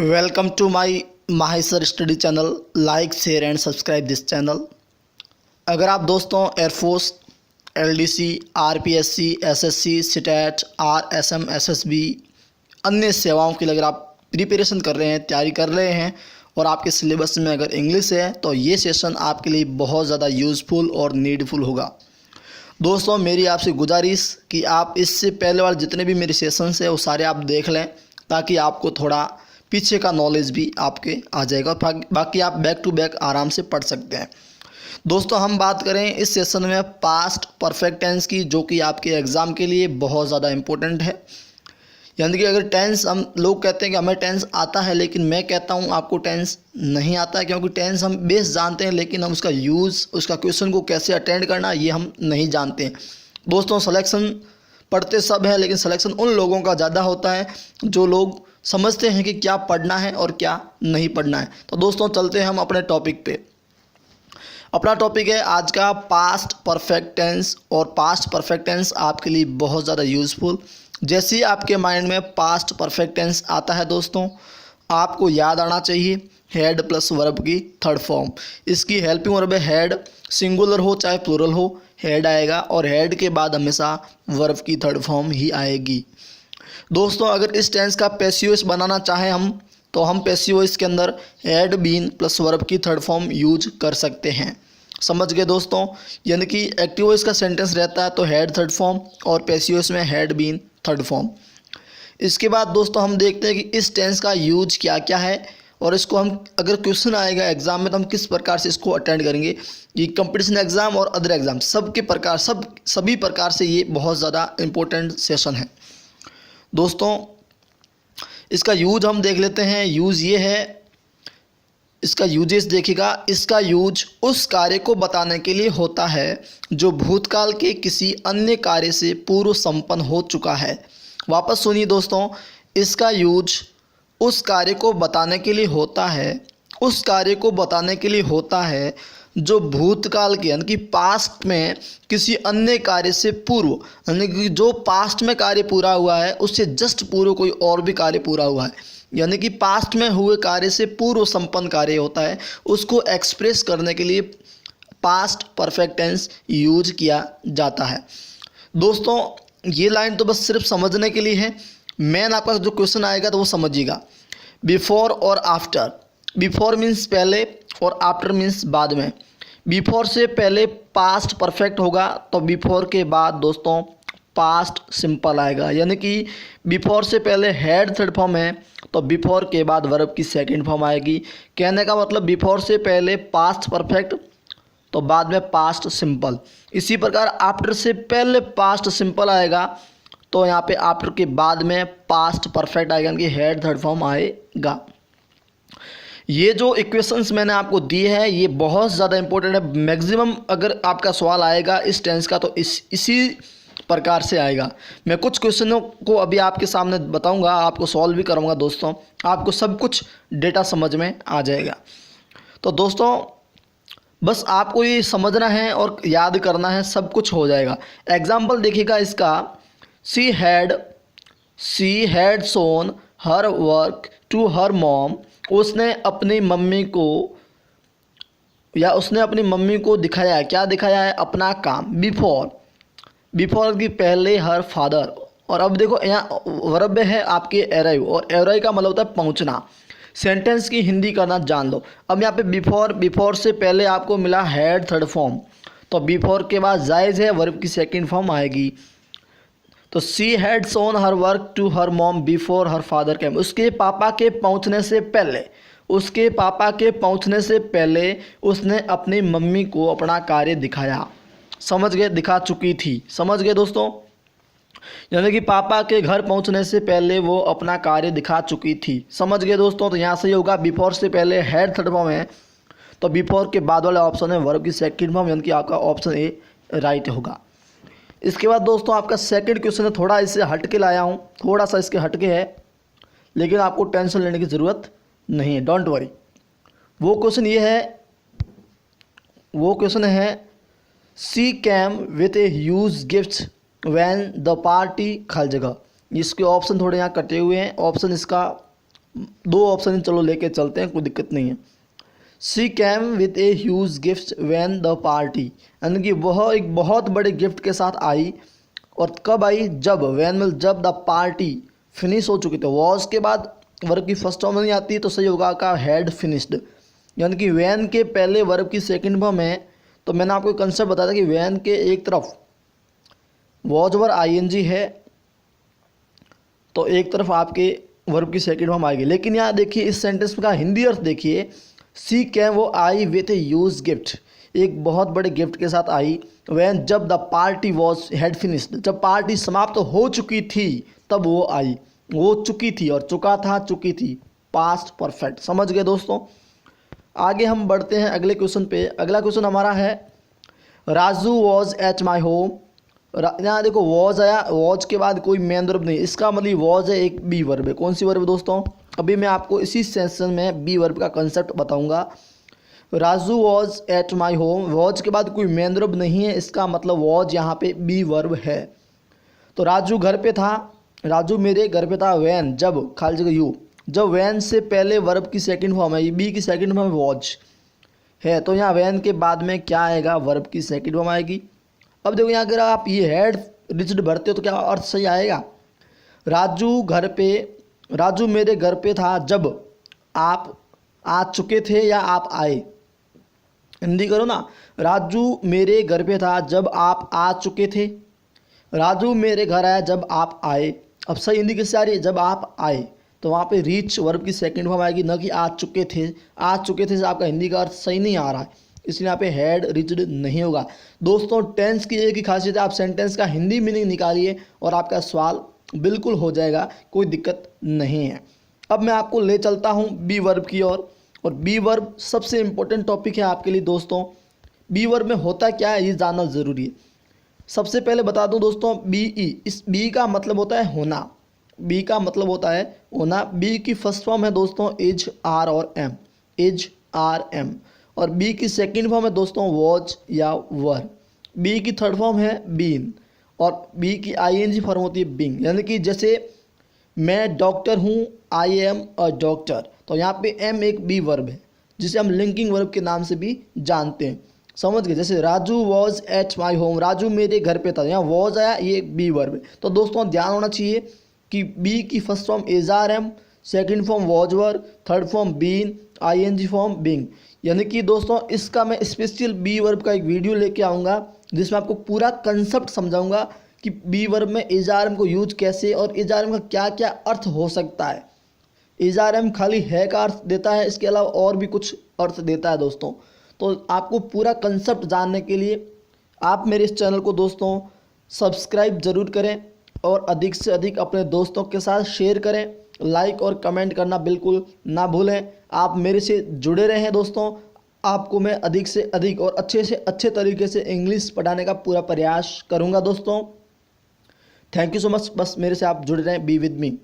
Welcome to my Maheshwar study channel. Like share and subscribe this channel. अगर आप दोस्तों air force, LDC, RPSC, SSC, CTET, RSM, SSB अन्य सेवाओं के लिए अगर आप प्रिपरेशन कर रहे हैं, तैयारी कर रहे हैं और आपके सिलेबस में अगर इंग्लिश है तो ये सेशन आपके लिए बहुत ज़्यादा यूज़फुल और नीडफुल होगा। दोस्तों मेरी आपसे गुजारिश कि आप इससे पहले वाले जितने भी मेरे सेशंस हैं वो सारे आप देख लें, ताकि आपको थोड़ा पीछे का नॉलेज भी आपके आ जाएगा और बाकी आप बैक टू बैक आराम से पढ़ सकते हैं। दोस्तों हम बात करें इस सेशन में पास्ट परफेक्ट टेंस की, जो कि आपके एग्ज़ाम के लिए बहुत ज़्यादा इम्पोर्टेंट है। यानी कि अगर टेंस, हम लोग कहते हैं कि हमें टेंस आता है, लेकिन मैं कहता हूं आपको टेंस नहीं आता है, क्योंकि टेंस हम बेस जानते हैं लेकिन हम उसका यूज़, उसका क्वेश्चन को कैसे अटेंड करना ये हम नहीं जानते हैं। दोस्तों सिलेक्शन पढ़ते सब हैं, लेकिन सिलेक्शन उन लोगों का ज़्यादा होता है जो लोग समझते हैं कि क्या पढ़ना है और क्या नहीं पढ़ना है। तो दोस्तों चलते हैं हम अपने टॉपिक पे। अपना टॉपिक है आज का पास्ट परफेक्ट टेंस, और पास्ट परफेक्ट टेंस आपके लिए बहुत ज़्यादा यूज़फुल। जैसे ही आपके माइंड में पास्ट परफेक्ट टेंस आता है दोस्तों, आपको याद आना चाहिए हेड प्लस वर्ब की थर्ड फॉर्म। इसकी हेल्पिंग वर्ब है हेड, सिंगुलर हो चाहे प्लूरल हो हेड आएगा, और हेड के बाद हमेशा वर्ब की थर्ड फॉर्म ही आएगी। दोस्तों अगर इस टेंस का पैसिव वॉइस बनाना चाहें हम, तो हम पैसिव वॉइस के अंदर हैड बीन प्लस वर्ब की थर्ड फॉर्म यूज कर सकते हैं। समझ गए दोस्तों? यानी कि एक्टिव वॉइस का सेंटेंस रहता है तो हैड थर्ड फॉर्म, और पैसिव वॉइस में हैड बीन थर्ड फॉर्म। इसके बाद दोस्तों हम देखते हैं कि इस टेंस का यूज क्या क्या है, और इसको हम अगर क्वेश्चन आएगा एग्जाम में तो हम किस प्रकार से इसको अटेंड करेंगे। ये कंपटीशन एग्ज़ाम और अदर एग्ज़ाम सबके प्रकार सभी प्रकार से ये बहुत ज़्यादा इम्पोर्टेंट सेशन है। दोस्तों इसका यूज हम देख लेते हैं। यूज़ ये है, इसका यूजेस देखिएगा। इसका यूज उस कार्य को बताने के लिए होता है जो भूतकाल के किसी अन्य कार्य से पूर्व संपन्न हो चुका है। वापस सुनिए दोस्तों, इसका यूज उस कार्य को बताने के लिए होता है, उस कार्य को बताने के लिए होता है जो भूतकाल के यानी कि पास्ट में किसी अन्य कार्य से पूर्व, यानी कि जो पास्ट में कार्य पूरा हुआ है उससे जस्ट पूर्व कोई और भी कार्य पूरा हुआ है, यानी कि पास्ट में हुए कार्य से पूर्व संपन्न कार्य होता है, उसको एक्सप्रेस करने के लिए पास्ट परफेक्ट टेंस यूज किया जाता है। दोस्तों ये लाइन तो बस सिर्फ समझने के लिए है। मेन आपका जो क्वेश्चन आएगा तो वो समझिएगा। बिफोर और आफ्टर। बिफोर मीन्स पहले और आफ्टर मीन्स बाद में। बिफोर से पहले पास्ट परफेक्ट होगा तो बिफोर के बाद दोस्तों पास्ट सिंपल आएगा, यानी कि बिफोर से पहले हैड थर्ड फॉर्म है तो बिफोर के बाद वर्ब की सेकंड फॉर्म आएगी। कहने का मतलब बिफोर से पहले पास्ट परफेक्ट तो बाद में पास्ट सिंपल। इसी प्रकार आफ्टर से पहले पास्ट सिंपल आएगा तो यहाँ पे आफ्टर के बाद में पास्ट परफेक्ट आएगा, यानी कि हैड थर्ड फॉर्म आएगा। ये जो इक्वेशंस मैंने आपको दिए हैं ये बहुत ज़्यादा इंपॉर्टेंट है। मैक्सिमम अगर आपका सवाल आएगा इस टेंस का तो इसी प्रकार से आएगा। मैं कुछ क्वेश्चनों को अभी आपके सामने बताऊंगा, आपको सॉल्व भी करूंगा दोस्तों, आपको सब कुछ डेटा समझ में आ जाएगा। तो दोस्तों बस आपको ये समझना है और याद करना है, सब कुछ हो जाएगा। एग्जाम्पल देखिएगा इसका। She had shown her work to her mom. उसने अपनी मम्मी को दिखाया है। क्या दिखाया है? अपना काम। बिफोर की पहले हर फादर। और अब देखो यहाँ वर्ब है आपके अराइव, और अराइव का मतलब होता है पहुँचना। सेंटेंस की हिंदी करना जान लो। अब यहाँ पे बिफोर से पहले आपको मिला हैड थर्ड फॉर्म, तो बिफोर के बाद जायज़ है वर्ब की सेकंड फॉर्म आएगी। तो she had shown her work to her mom before her father came. उसके पापा के पहुंचने से पहले उसने अपनी मम्मी को अपना कार्य दिखाया। समझ गए? दिखा चुकी थी। समझ गए दोस्तों? यानी कि पापा के घर पहुंचने से पहले वो अपना कार्य दिखा चुकी थी। समझ गए दोस्तों? तो यहाँ से होगा बिफोर से पहले हैड थर्ड फॉर्म है तो बिफोर के बाद वाला ऑप्शन है वर्ब की सेकंड फॉर्म, यानी कि आपका ऑप्शन ए राइट होगा। इसके बाद दोस्तों आपका सेकंड क्वेश्चन है, थोड़ा इससे हट के लाया हूँ, थोड़ा सा इसके हट के है, लेकिन आपको टेंशन लेने की ज़रूरत नहीं है, डोंट वरी। वो क्वेश्चन है she came with a huge gift when the party. खल जगह। इसके ऑप्शन थोड़े यहाँ कटे हुए हैं। ऑप्शन इसका दो ऑप्शन चलो लेके चलते हैं, कोई दिक्कत नहीं है। She came with a huge gift when the party, यानी कि वह एक बहुत बड़े गिफ्ट के साथ आई। और कब आई? जब, वैन मिल जब द पार्टी फिनिश हो चुकी थी। वॉज के बाद वर्ब की फर्स्ट फॉर्म नहीं आती तो सही होगा का हैड फिनिश्ड, यानी कि वैन के पहले वर्ब की सेकंड फॉर्म है। तो मैंने आपको कंसेप्ट बताया था कि वैन के एक तरफ वॉज वर आईएनजी है तो एक तरफ आपके वर्ब की सेकंड फॉर्म आएगी। लेकिन यहाँ देखिए इस सेंटेंस का हिंदी अर्थ देखिए, सी कैम वो आई विथ ए यूज गिफ्ट, एक बहुत बड़े गिफ्ट के साथ आई। वैन जब the party was had finished, जब पार्टी समाप्त तो हो चुकी थी तब वो आई। वो चुकी थी और चुका था चुकी थी, पास्ट परफेक्ट। समझ गए दोस्तों। आगे हम बढ़ते हैं अगले क्वेश्चन पे। अगला क्वेश्चन हमारा है Raju was at my home. यहाँ देखो वॉज आया, वॉज के बाद कोई मेन वर्ब नहीं, इसका मतलब वॉज है एक बी वर्ब है। कौन सी वर्ब दोस्तों? अभी मैं आपको इसी सेशन में बी वर्ब का कंसेप्ट बताऊंगा। Raju was at my home, was के बाद कोई मेन वर्ब नहीं है, इसका मतलब वॉज यहाँ पे बी वर्ब है। तो राजू घर पे था, राजू मेरे घर पे था। वैन जब, खाली जगह यू, जब वैन से पहले वर्ब की सेकंड फॉर्म है, बी की सेकंड फॉर्म वॉज है, तो यहाँ वैन के बाद में क्या आएगा? वर्ब की सेकंड फॉर्म आएगी। अब देखो यहाँ अगर आप ये हैड रिच्ड भरते हो तो क्या अर्थ सही आएगा? राजू घर पे, राजू मेरे घर पे था जब आप आ चुके थे या आप आए। हिंदी करो ना, राजू मेरे घर पे था जब आप आ चुके थे। राजू मेरे घर आया जब आप आए। अब सही हिंदी किससे आ रही है? जब आप आए, तो वहाँ पे रीच वर्ब की सेकंड फॉर्म आएगी, न कि आ चुके थे। आ चुके थे से आपका हिंदी का अर्थ सही नहीं आ रहा है, इसलिए यहाँ पे हैड रिच्ड नहीं होगा। दोस्तों टेंस की एक ही खासियत है, आप सेंटेंस का हिंदी मीनिंग निकालिए और आपका सवाल बिल्कुल हो जाएगा, कोई दिक्कत नहीं है। अब मैं आपको ले चलता हूँ बी वर्ब की ओर, और बी वर्ब सबसे इम्पोर्टेंट टॉपिक है आपके लिए दोस्तों। बी वर्ब में होता क्या है ये जानना ज़रूरी है। सबसे पहले बता दूं दोस्तों, बी ई, इस बी का मतलब होता है होना। बी का मतलब होता है होना। बी की फर्स्ट फॉर्म है दोस्तों इज, आर और एम, इज, आर, एम। और बी की सेकंड फॉर्म है दोस्तों वॉज या वर। बी की थर्ड फॉर्म है बीन, और बी की आईएनजी फॉर्म होती है बिंग। यानी कि जैसे मैं डॉक्टर हूँ, आई एम अ डॉक्टर, तो यहाँ पे एम एक बी वर्ब है जिसे हम लिंकिंग वर्ब के नाम से भी जानते हैं। समझ गए? जैसे Raju was at my home, Raju मेरे घर पे था, यहाँ वॉज आया, ये एक बी वर्ब है। तो दोस्तों ध्यान होना चाहिए कि बी की first form is, are, am, second form was, were, third form been, ING form being. यानी कि दोस्तों इसका मैं स्पेशल बी वर्ब का एक वीडियो लेके आऊँगा जिसमें आपको पूरा कंसेप्ट समझाऊंगा कि बी वर्ब में इज, आर, एम को यूज कैसे, और इज, आर, एम का क्या क्या अर्थ हो सकता है। इज, आर, एम खाली है का अर्थ देता है, इसके अलावा और भी कुछ अर्थ देता है दोस्तों। तो आपको पूरा कंसेप्ट जानने के लिए आप मेरे इस चैनल को दोस्तों सब्सक्राइब ज़रूर करें और अधिक से अधिक अपने दोस्तों के साथ शेयर करें। लाइक और कमेंट करना बिल्कुल ना भूलें। आप मेरे से जुड़े रहें दोस्तों, आपको मैं अधिक से अधिक और अच्छे से अच्छे तरीके से इंग्लिश पढ़ाने का पूरा प्रयास करूंगा दोस्तों। Thank you so much. बस मेरे से आप जुड़े रहें, बी विद मी।